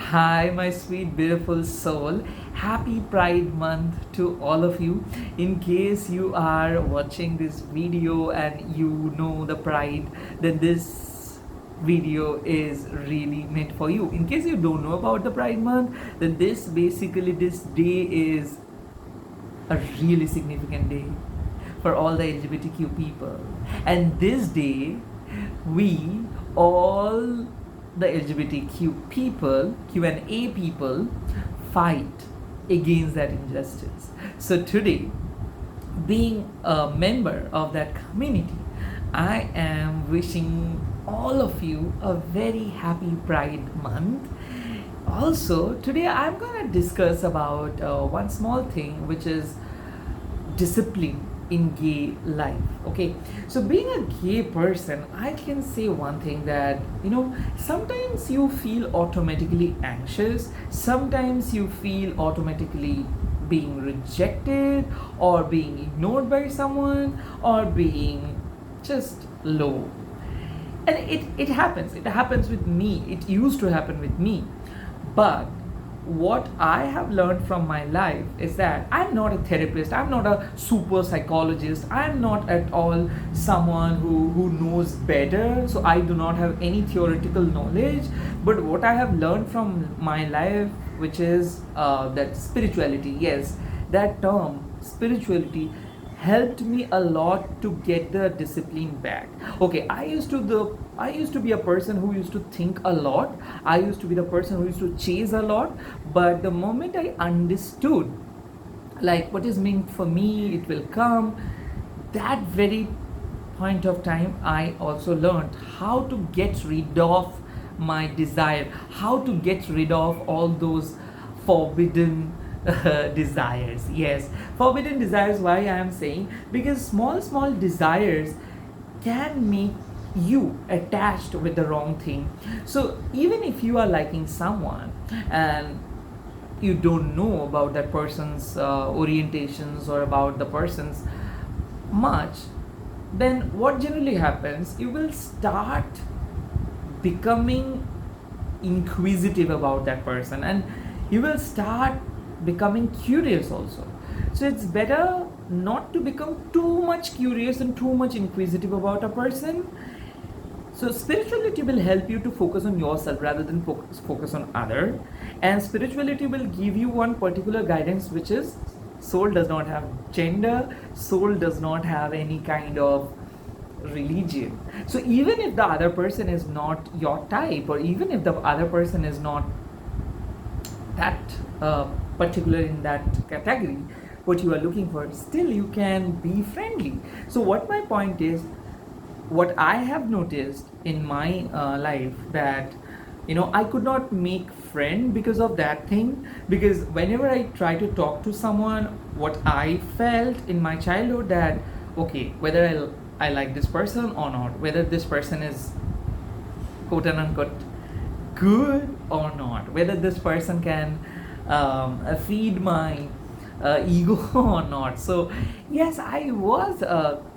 Hi, my sweet, beautiful soul. Happy Pride Month to all of you. In case you are watching this video and you know the Pride, then this video is really meant for you. In case you don't know about the Pride Month, then this day is a really significant day for all the LGBTQ people. And this day, we all the LGBTQ people, Q&A people, fight against that injustice. So today, being a member of that community, I am wishing all of you a very happy Pride Month. Also, today I'm gonna discuss about one small thing, which is discipline in gay life. Okay, so being a gay person, I can say one thing that sometimes you feel automatically anxious, sometimes you feel automatically being rejected or being ignored by someone or being just low. And it happens with me. It used to happen with me. But what I have learned from my life is that I'm not a therapist, I'm not a super psychologist, I'm not at all someone who knows better, so I do not have any theoretical knowledge. But what I have learned from my life, which is that spirituality, yes, that term, spirituality, helped me a lot to get the discipline back. Okay, I used to be a person who used to think a lot. I used to be the person who used to chase a lot. But the moment I understood like what is meant for me, it will come. That very point of time, I also learned how to get rid of my desire, how to get rid of all those forbidden desires. Yes, forbidden desires. Why I am saying? Because small desires can make you attached with the wrong thing. So even if you are liking someone and you don't know about that person's orientations or about the person's much, then what generally happens, you will start becoming inquisitive about that person, and you will start becoming curious also. So it's better not to become too much curious and too much inquisitive about a person. So spirituality will help you to focus on yourself rather than focus on other. And spirituality will give you one particular guidance, which is soul does not have gender, soul does not have any kind of religion. So even if the other person is not your type, or even if the other person is not that particular in that category, what you are looking for, still you can be friendly. So what my point is, what I have noticed in my life, that I could not make friend because of that thing. Because whenever I try to talk to someone, what I felt in my childhood, that okay, whether I like this person or not, whether this person is quote unquote good or not, whether this person can feed my ego or not. So yes, I was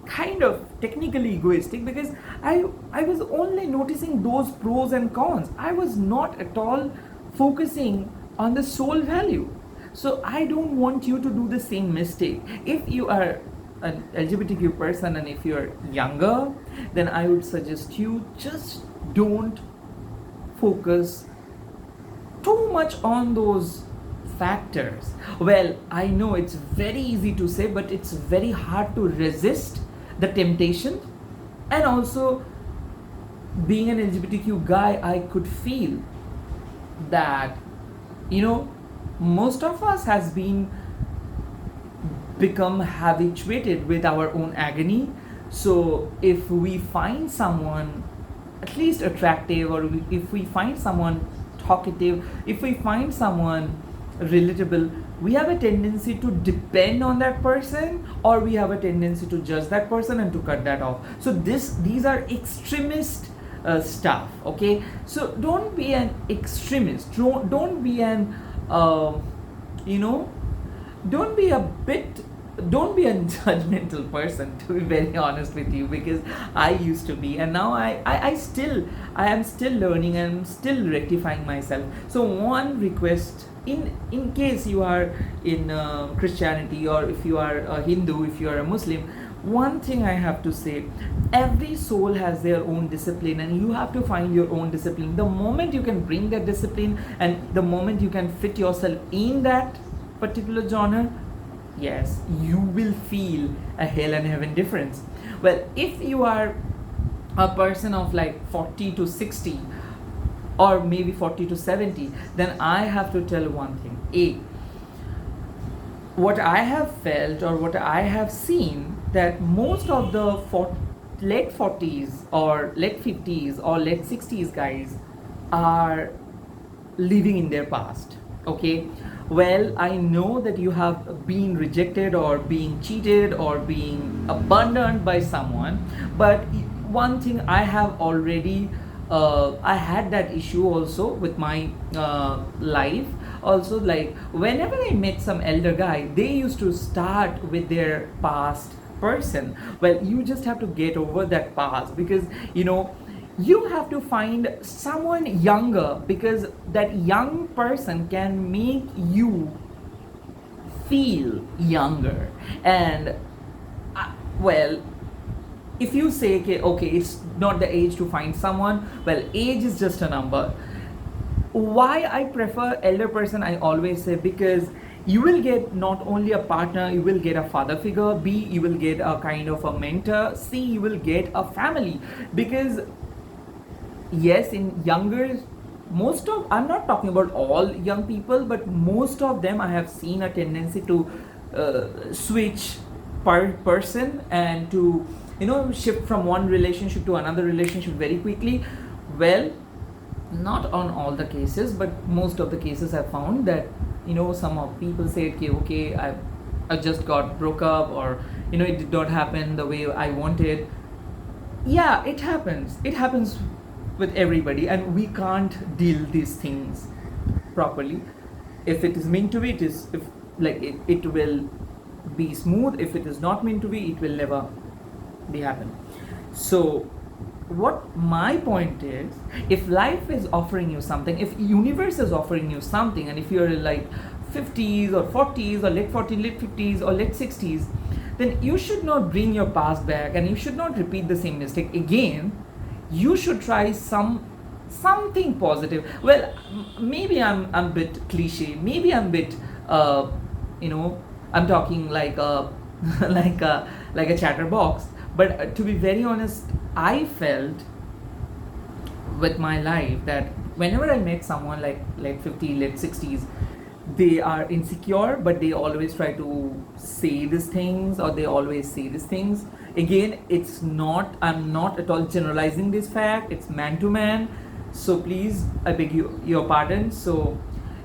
kind of technically egoistic, because I was only noticing those pros and cons. I was not at all focusing on the soul value. So I don't want you to do the same mistake. If you are an LGBTQ person and if you're younger, then I would suggest you just don't focus too much on those factors. Well, I know it's very easy to say, but it's very hard to resist the temptation. And also, being an LGBTQ guy, I could feel that most of us has become habituated with our own agony. So if we find someone at least attractive, or if we find someone talkative, if we find someone relatable, we have a tendency to depend on that person, or we have a tendency to judge that person and to cut that off. So these are extremist stuff. Okay, so don't be an extremist, don't be an don't be a bit don't be a judgmental person, to be very honest with you, because I used to be, and now I am still learning and still rectifying myself. So one request, in case you are in Christianity, or if you are a Hindu, if you are a Muslim, one thing I have to say: every soul has their own discipline, and you have to find your own discipline. The moment you can bring that discipline, and the moment you can fit yourself in that particular genre, yes, you will feel a hell and heaven difference. Well, if you are a person of like 40 to 60, or maybe 40 to 70, then I have to tell one thing: what I have felt, or what I have seen, that most of the late 40s or late 50s or late 60s guys are living in their past. Okay, well, I know that you have been rejected, or being cheated, or being abandoned by someone, but one thing I have already I had that issue also with my life also. Like, whenever I met some elder guy, they used to start with their past person. Well, you just have to get over that past, because you have to find someone younger, because that young person can make you feel younger. And well, if you say, okay, it's not the age to find someone, well, age is just a number. Why I prefer elder person, I always say, because you will get not only a partner, you will get a father figure. B, you will get a kind of a mentor. C, you will get a family. Because yes, in younger, I'm not talking about all young people, but most of them, I have seen a tendency to switch person, and to shift from one relationship to another relationship very quickly. Well, not on all the cases, but most of the cases I've found that some of people say, okay, I just got broke up, or it did not happen the way I wanted. Yeah, it happens with everybody, and we can't deal these things properly. If it is meant to be, it will be smooth. If it is not meant to be, it will never be happen. So what my point is, if life is offering you something, if universe is offering you something, and if you're like 50s or 40s or late 40s, late 50s or late 60s, then you should not bring your past back, and you should not repeat the same mistake again. You should try something positive. Well, maybe I'm a bit cliche, maybe I'm a bit I'm talking like a like a chatterbox, but to be very honest, I felt with my life that whenever I met someone like late 50s, late 60s, they are insecure, but they always try to say these things, or they always say these things. Again, I'm not at all generalizing this fact, it's man to man, so please, I beg your pardon. So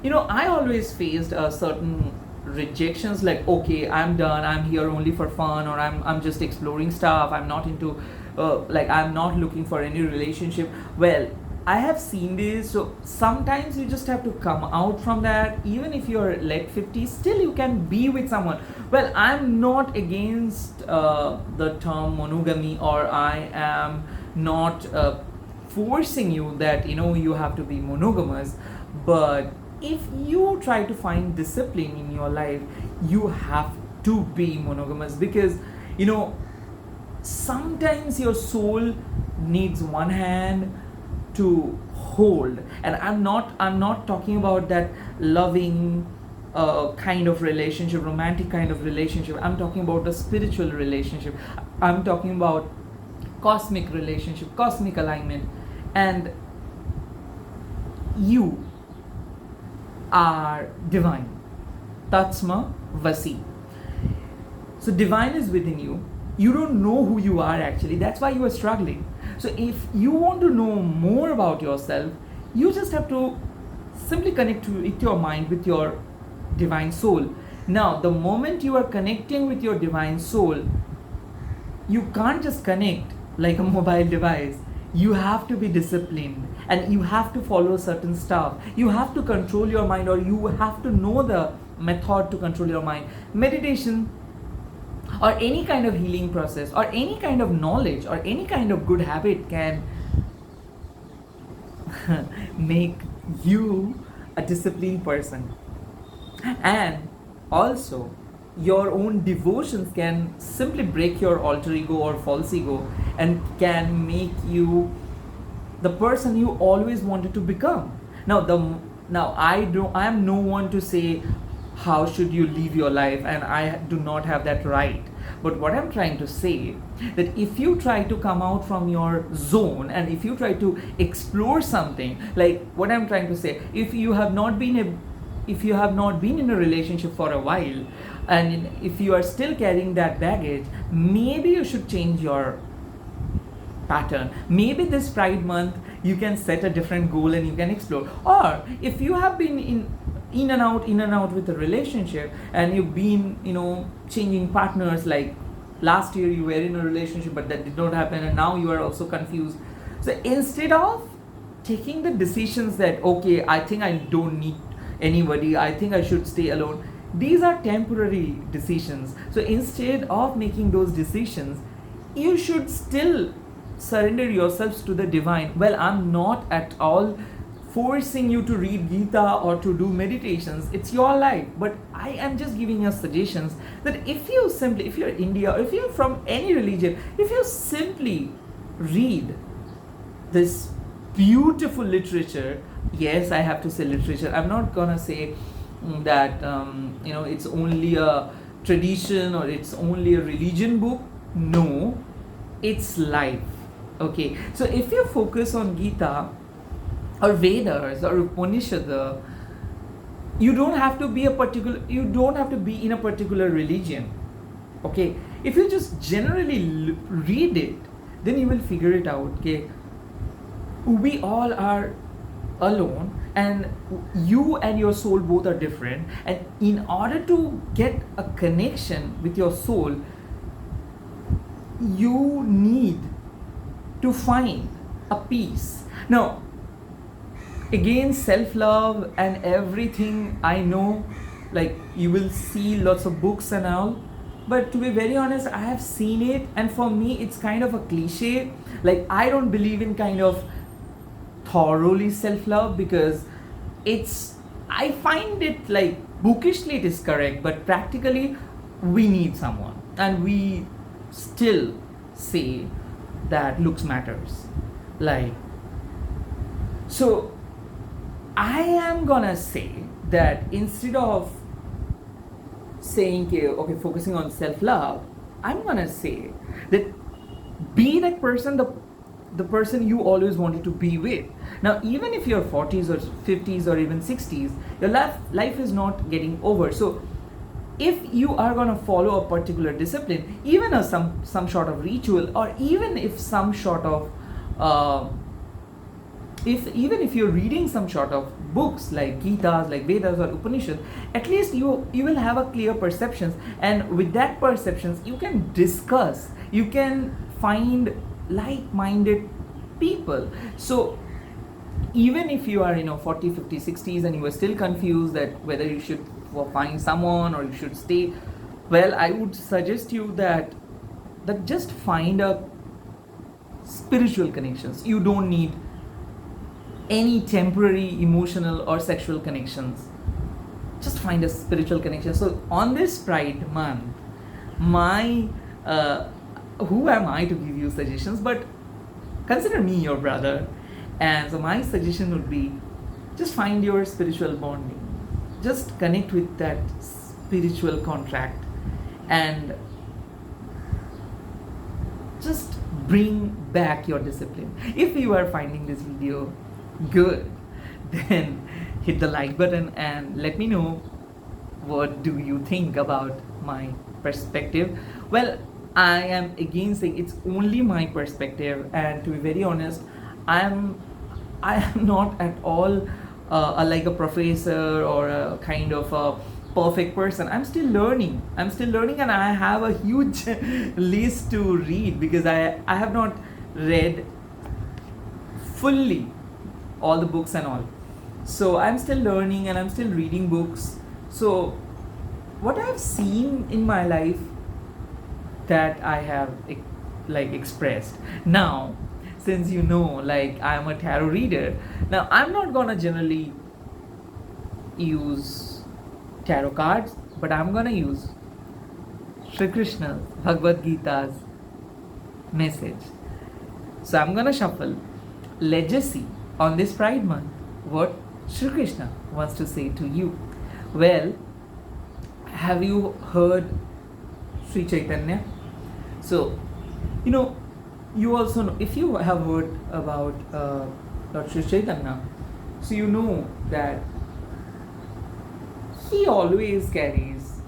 I always faced a certain rejections, like, okay, I'm done, I'm here only for fun, or I'm just exploring stuff, I'm not into I'm not looking for any relationship. Well, I have seen this. So sometimes you just have to come out from that. Even if you're late 50s, still you can be with someone. Well, I'm not against the term monogamy, or I am not forcing you that you have to be monogamous, but if you try to find discipline in your life, you have to be monogamous, because sometimes your soul needs one hand to hold. And I'm not talking about that loving kind of relationship, romantic kind of relationship. I'm talking about a spiritual relationship. I'm talking about cosmic relationship, cosmic alignment. And you are divine. Tatsma Vasi. So divine is within you. You don't know who you are actually. That's why you are struggling. So if you want to know more about yourself, you just have to simply connect with your mind, with your divine soul. Now, the moment you are connecting with your divine soul, you can't just connect like a mobile device. You have to be disciplined, and you have to follow certain stuff. You have to control your mind, or you have to know the method to control your mind. Meditation or any kind of healing process, or any kind of knowledge, or any kind of good habit can make you a disciplined person. And also, your own devotions can simply break your alter ego or false ego and can make you the person you always wanted to become. Now I am no one to say how should you live your life, and I do not have that right. But what I'm trying to say, that if you try to come out from your zone and if you try to explore something, like what I'm trying to say, if you have not been in a relationship for a while, and if you are still carrying that baggage, maybe you should change your pattern. Maybe this Pride month you can set a different goal and you can explore. Or if you have been in and out with a relationship, and you've been changing partners, like last year you were in a relationship but that did not happen, and now you are also confused. So instead of taking the decisions that, okay, I think I don't need anybody, I think I should stay alone, these are temporary decisions. So instead of making those decisions, you should still surrender yourselves to the divine. Well, I'm not at all forcing you to read Gita or to do meditations. It's your life. But I am just giving you suggestions that if you're India, or if you're from any religion, if you simply read this beautiful literature, yes, I have to say literature. I'm not gonna say that it's only a tradition or it's only a religion book. No, it's life. Okay, so if you focus on Gita or Vedas or Upanishad, you don't have to be in a particular religion. Okay, if you just generally read it, then you will figure it out. Okay, we all are alone, and you and your soul both are different, and in order to get a connection with your soul, you need to find a peace. Now, again, self-love and everything, I know, like, you will see lots of books and all, but to be very honest, I have seen it, and for me it's kind of a cliche. Like, I don't believe in kind of thoroughly self-love, because I find it like bookishly it is correct, but practically we need someone, and we still say that looks matters. Like, so I am gonna say that instead of saying okay, focusing on self-love, I'm gonna say that be that person, the person you always wanted to be with. Now, even if you're 40s or 50s or even 60s, your life is not getting over. So if you are going to follow a particular discipline, even some sort of ritual, or even if some sort of if you're reading some sort of books like Gitas, like Vedas or Upanishads, at least you will have a clear perceptions, and with that perceptions you can discuss, you can find like-minded people. So even if you are 40, 50, 60s and you are still confused that whether you should find someone or you should stay, well, I would suggest you that just find a spiritual connections. You don't need any temporary emotional or sexual connections. Just find a spiritual connection. So on this Pride month, my who am I to give you suggestions, but consider me your brother. And so my suggestion would be, just find your spiritual bonding, just connect with that spiritual contract, and just bring back your discipline. If you are finding this video good, then hit the like button and let me know what do you think about my perspective. Well, I am again saying it's only my perspective, and to be very honest, I am not at all like a professor or a kind of a perfect person. I'm still learning, and I have a huge list to read, because I have not read fully all the books and all. So I'm still learning and I'm still reading books. So what I've seen in my life, that I have like expressed. Now, since you know, like, I'm a tarot reader, now I'm not gonna generally use tarot cards, but I'm gonna use Sri Krishna's Bhagavad Gita's message. So I'm gonna shuffle. Let's just see on this Pride month what Sri Krishna wants to say to you. Well, have you heard Sri Chaitanya? So, you also know, if you have heard about Lord Sri Chaitanya, so you know that he always carries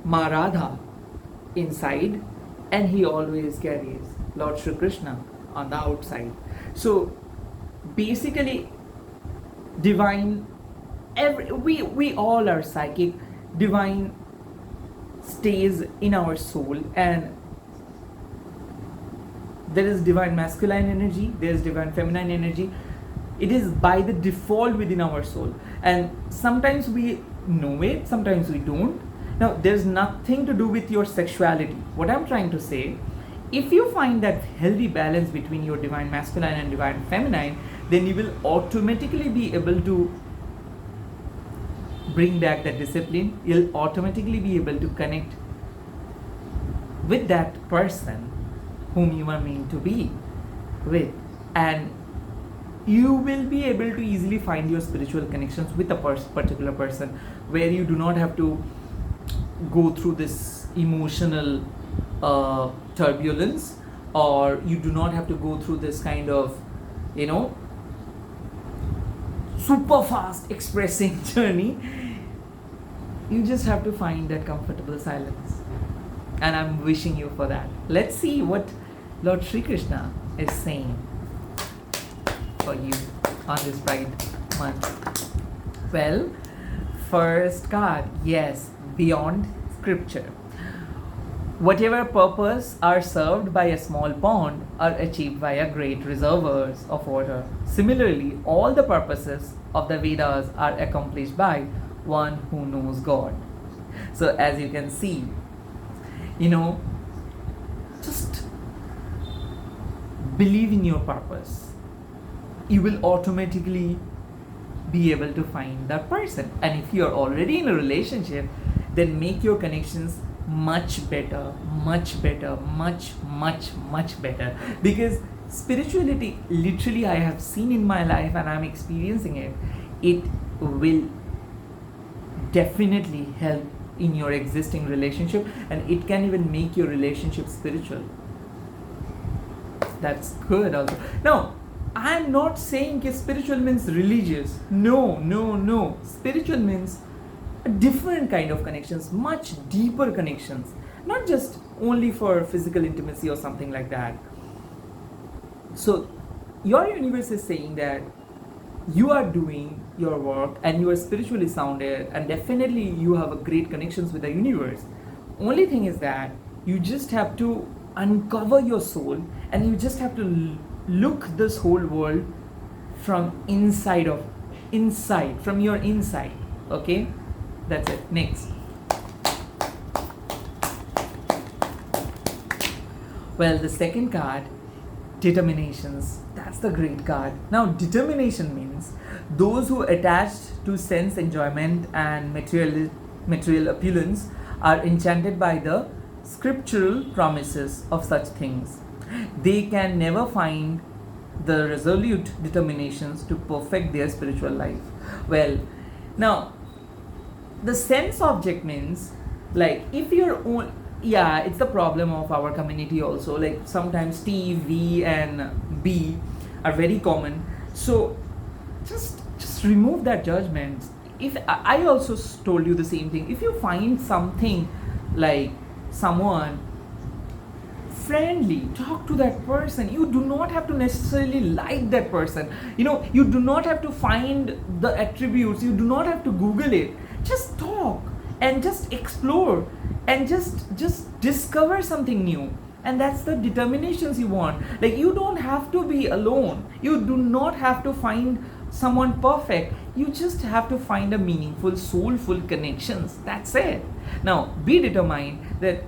Maa Radha inside, and he always carries Lord Sri Krishna on the outside. So basically, divine, we all are psychic. Divine stays in our soul, and there is divine masculine energy, there is divine feminine energy. It is by the default within our soul, and sometimes we know it, sometimes we don't. Now, there's nothing to do with your sexuality. What I'm trying to say, if you find that healthy balance between your divine masculine and divine feminine, then you will automatically be able to bring back that discipline. You'll automatically be able to connect with that person whom you are meant to be with, and you will be able to easily find your spiritual connections with a particular person, where you do not have to go through this emotional turbulence, or you do not have to go through this kind of super fast expressing journey. You just have to find that comfortable silence, and I'm wishing you for that. Let's see what Lord Sri Krishna is saying for you on this Pride month. Well, first card, yes, beyond scripture. Whatever purpose are served by a small pond are achieved by a great reservoirs of water. Similarly, all the purposes of the Vedas are accomplished by one who knows God. So as you can see, just believe in your purpose. You will automatically be able to find that person. And if you're already in a relationship, then make your connections much better, much better, much better. Because spirituality, literally, I have seen in my life and I'm experiencing it. It will definitely help in your existing relationship, and it can even make your relationship spiritual. That's good also. Now, I'm not saying spiritual means religious. No. Spiritual means a different kind of connections, much deeper connections, not just only for physical intimacy or something like that. So your universe is saying that you are doing your work and you are spiritually sounded, and definitely you have a great connections with the universe. Only thing is that you just have to uncover your soul, and you just have to look this whole world from from your inside. Okay, that's it. Next. Well, the second card, determinations. That's the great card. Now, determination means those who attached to sense enjoyment and material opulence are enchanted by the scriptural promises of such things. They can never find the resolute determinations to perfect their spiritual life. Well, now, the sense object means, like, if you're own, it's the problem of our community also. Like, sometimes T, V and B are very common. So just remove that judgment. If I also told you the same thing, if you find something like someone friendly, talk to that person. You do not have to necessarily like that person. You do not have to find the attributes. You do not have to Google it. Just talk and just explore and just discover something new. And that's the determinations you want. Like, you don't have to be alone. You do not have to find someone perfect. You just have to find a meaningful, soulful connections. That's it. Now, be determined that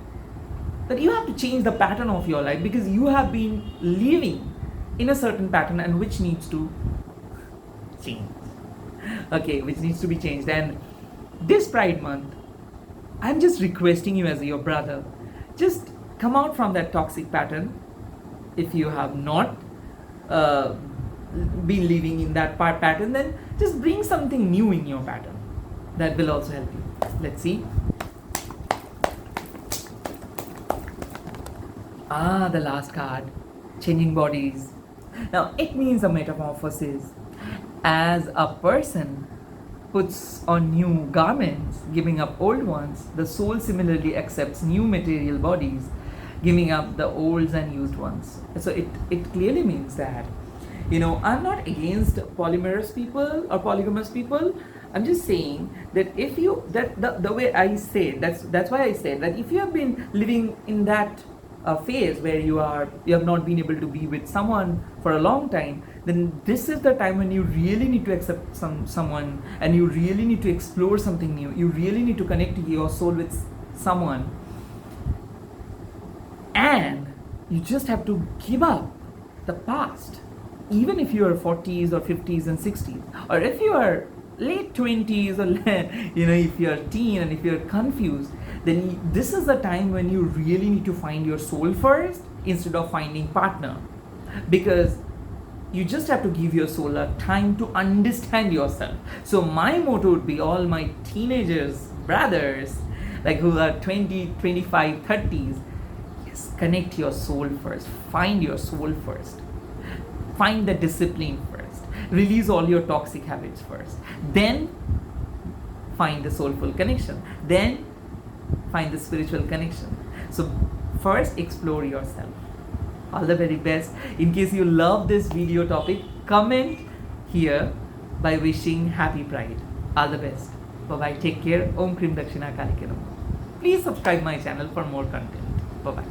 you have to change the pattern of your life, because you have been living in a certain pattern and which needs to change. Okay, which needs to be changed. And this Pride Month, I'm just requesting you as your brother, just come out from that toxic pattern. If you have not been living in that pattern, then just bring something new in your pattern. That will also help you. Let's see. The last card, changing bodies. Now, it means a metamorphosis. As a person puts on new garments, giving up old ones, the soul similarly accepts new material bodies, giving up the old and used ones. So it clearly means that, I'm not against polyamorous people or polygamous people. I'm just saying that if you, the way I say, that's why I said that if you have been living in that phase where you have not been able to be with someone for a long time, then this is the time when you really need to accept someone, and you really need to explore something new. You really need to connect your soul with someone, and you just have to give up the past. Even if you are 40s or 50s and 60s, or if you are late 20s, or if you are teen and if you are confused, then this is the time when you really need to find your soul first instead of finding partner, because you just have to give your soul a time to understand yourself. So my motto would be, all my teenagers, brothers, like who are 20, 25, 30s, yes, connect your soul first. Find your soul first. Find the discipline first. Release all your toxic habits first. Then find the soulful connection. Then find the spiritual connection. So first explore yourself. All the very best. In case you love this video topic, comment here by wishing happy Pride. All the best. Bye bye. Take care. Om Krim Dakshina Kalikeyi. Please subscribe my channel for more content. Bye bye.